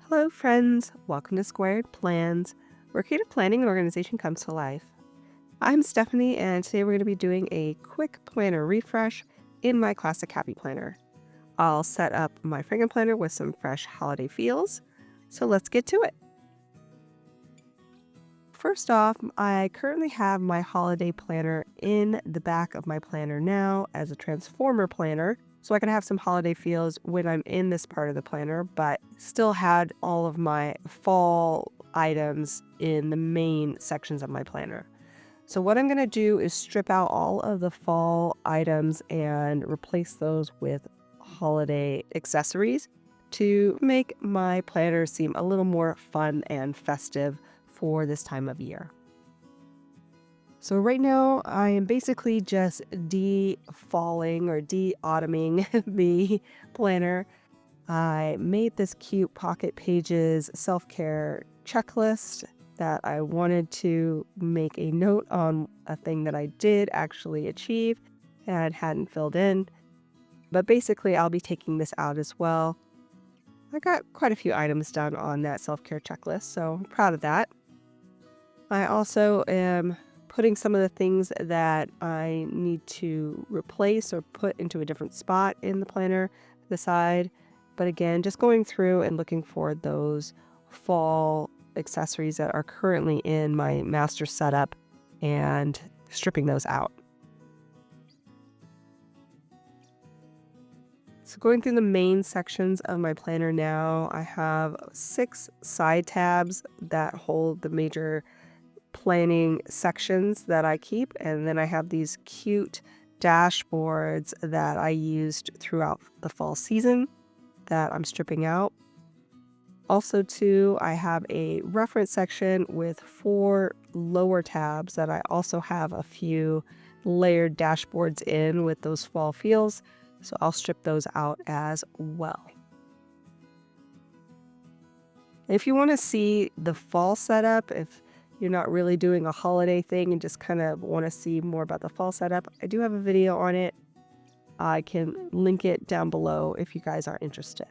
Hello, friends. Welcome to Squaird Plans, where creative planning and organization comes to life. I'm Stephanie, and today we're going to be doing a quick planner refresh in my classic happy planner. I'll set up my frankenplanner with some fresh holiday feels, so let's get to it. First off, I currently have my holiday planner in the back of my planner now as a transformer planner, so I can have some holiday feels when I'm in this part of the planner, but still had all of my fall items in the main sections of my planner. So what I'm going to do is strip out all of the fall items and replace those with holiday accessories to make my planner seem a little more fun and festive for this time of year. So right now I am basically just de-falling or de-autumning the planner. I made this cute Pocket Pages self-care checklist that I wanted to make a note on a thing that I did actually achieve and hadn't filled in. But basically I'll be taking this out as well. I got quite a few items done on that self-care checklist, so I'm proud of that. I also am putting some of the things that I need to replace or put into a different spot in the planner to the side. But again, just going through and looking for those fall accessories that are currently in my master setup and stripping those out. So going through the main sections of my planner now, I have 6 side tabs that hold the major planning sections that I keep, and then I have these cute dashboards that I used throughout the fall season that I'm stripping out. Also too, I have a reference section with 4 lower tabs that I also have a few layered dashboards in with those fall feels, so I'll strip those out as well. If you want to see the fall setup, if you're not really doing a holiday thing and just kind of want to see more about the fall setup, I do have a video on it. I can link it down below if you guys are interested.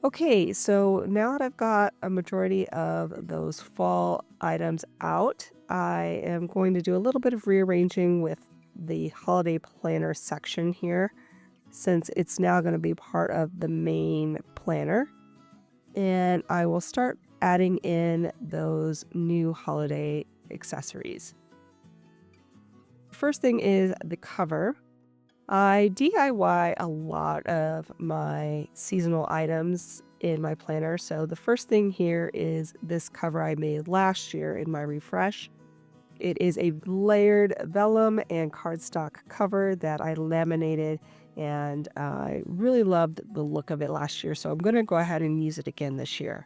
Okay, so now that I've got a majority of those fall items out, I am going to do a little bit of rearranging with the holiday planner section here, since it's now going to be part of the main planner. And I will start adding in those new holiday accessories. First thing is the cover. I DIY a lot of my seasonal items in my planner. So the first thing here is this cover I made last year in my refresh. It is a layered vellum and cardstock cover that I laminated, and I really loved the look of it last year. So I'm going to go ahead and use it again this year.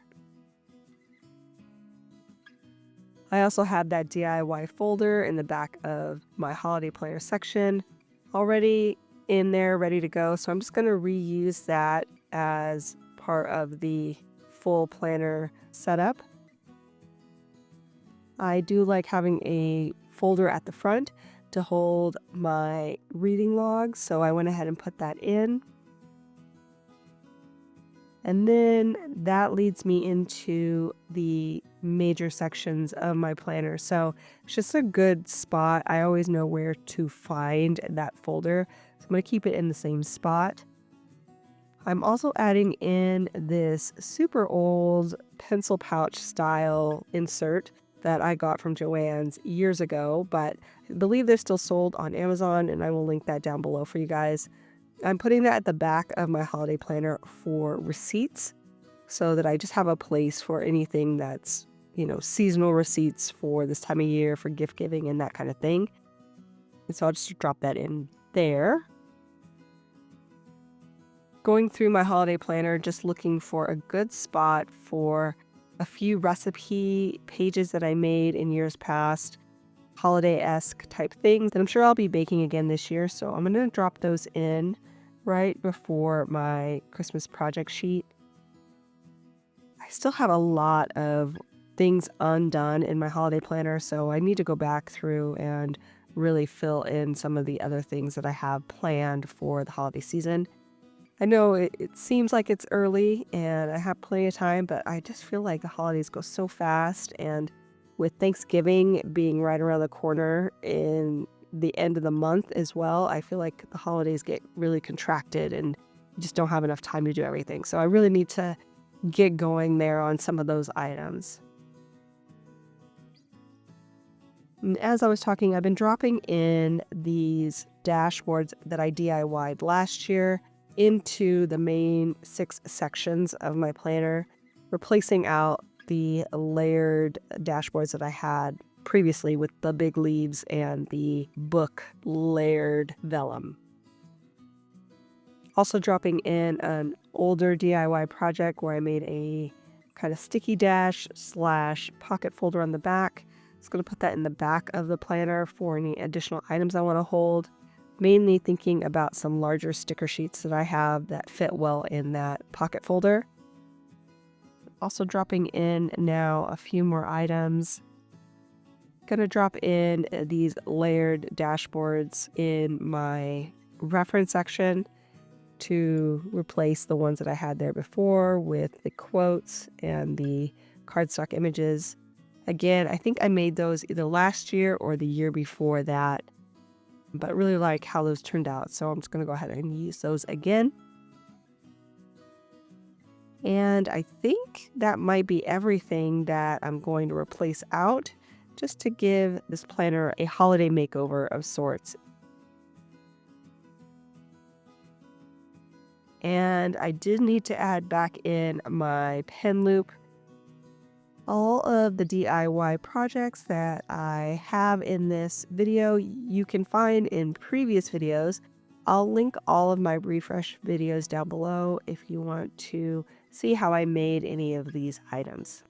I also have that DIY folder in the back of my holiday planner section already in there, ready to go. So I'm just going to reuse that as part of the full planner setup. I do like having a folder at the front to hold my reading logs, so I went ahead and put that in. And then that leads me into the major sections of my planner. So it's just a good spot. I always know where to find that folder. So I'm going to keep it in the same spot. I'm also adding in this super old pencil pouch style insert that I got from Joann's years ago, but I believe they're still sold on Amazon, and I will link that down below for you guys. I'm putting that at the back of my holiday planner for receipts so that I just have a place for anything that's, seasonal receipts for this time of year, for gift giving and that kind of thing. And so I'll just drop that in there. Going through my holiday planner, just looking for a good spot for a few recipe pages that I made in years past, holiday-esque type things that I'm sure I'll be baking again this year. So I'm going to drop those in right before my Christmas project sheet. I still have a lot of things undone in my holiday planner, so I need to go back through and really fill in some of the other things that I have planned for the holiday season. I know it seems like it's early and I have plenty of time, but I just feel like the holidays go so fast. And with Thanksgiving being right around the corner in the end of the month as well, I feel like the holidays get really contracted and you just don't have enough time to do everything. So I really need to get going there on some of those items. And as I was talking, I've been dropping in these dashboards that I DIY'd last year into the main 6 sections of my planner, replacing out the layered dashboards that I had previously with the big leaves and the book layered vellum. Also dropping in an older DIY project where I made a kind of sticky dash / pocket folder on the back. Just going to put that in the back of the planner for any additional items I want to hold. Mainly thinking about some larger sticker sheets that I have that fit well in that pocket folder. Also dropping in now a few more items. Gonna drop in these layered dashboards in my reference section to replace the ones that I had there before with the quotes and the cardstock images. Again, I think I made those either last year or the year before that, but really like how those turned out. So I'm just going to go ahead and use those again. And I think that might be everything that I'm going to replace out just to give this planner a holiday makeover of sorts. And I did need to add back in my pen loop. All of the DIY projects that I have in this video, you can find in previous videos. I'll link all of my refresh videos down below if you want to see how I made any of these items.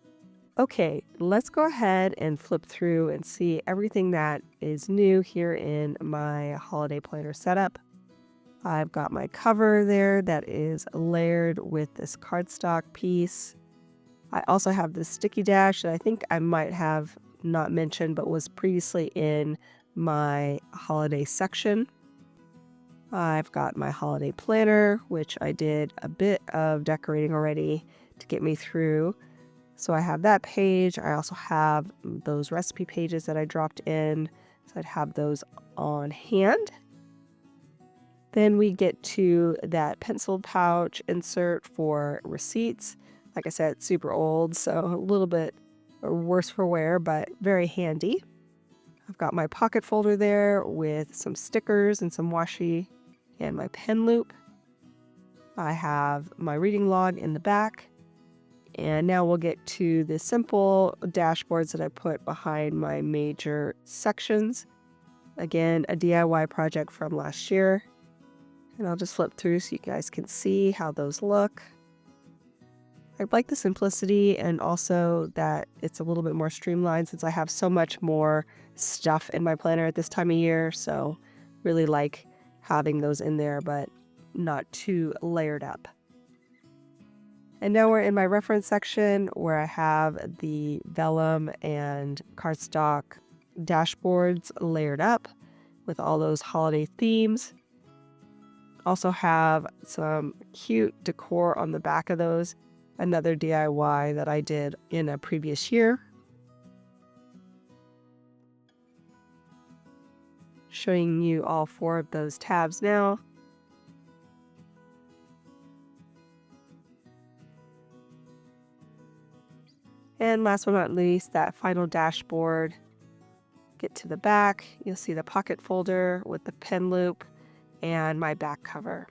Okay, let's go ahead and flip through and see everything that is new here in my holiday planner setup. I've got my cover there that is layered with this cardstock piece. I also have this sticky dash that I think I might have not mentioned but was previously in my holiday section. I've got my holiday planner, which I did a bit of decorating already to get me through. So I have that page. I also have those recipe pages that I dropped in. So I'd have those on hand. Then we get to that penciled pouch insert for receipts. Like I said, it's super old, so a little bit worse for wear, but very handy. I've got my pocket folder there with some stickers and some washi and my pen loop. I have my reading log in the back. And now we'll get to the simple dashboards that I put behind my major sections. Again, a DIY project from last year. And I'll just flip through so you guys can see how those look. I like the simplicity and also that it's a little bit more streamlined since I have so much more stuff in my planner at this time of year. So really like having those in there, but not too layered up. And now we're in my reference section where I have the vellum and cardstock dashboards layered up with all those holiday themes. Also have some cute decor on the back of those. Another DIY that I did in a previous year. Showing you all 4 of those tabs now. And last but not least, that final dashboard. Get to the back, you'll see the pocket folder with the pen loop and my back cover.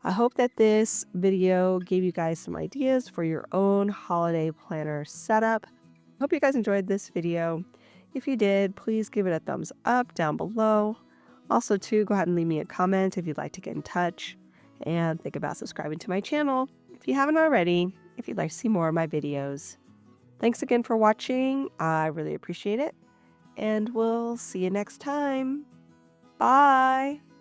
I hope that this video gave you guys some ideas for your own holiday planner setup. I hope you guys enjoyed this video. If you did, please give it a thumbs up down below. Also, too, go ahead and leave me a comment if you'd like to get in touch. And think about subscribing to my channel if you haven't already, if you'd like to see more of my videos. Thanks again for watching. I really appreciate it. And we'll see you next time. Bye!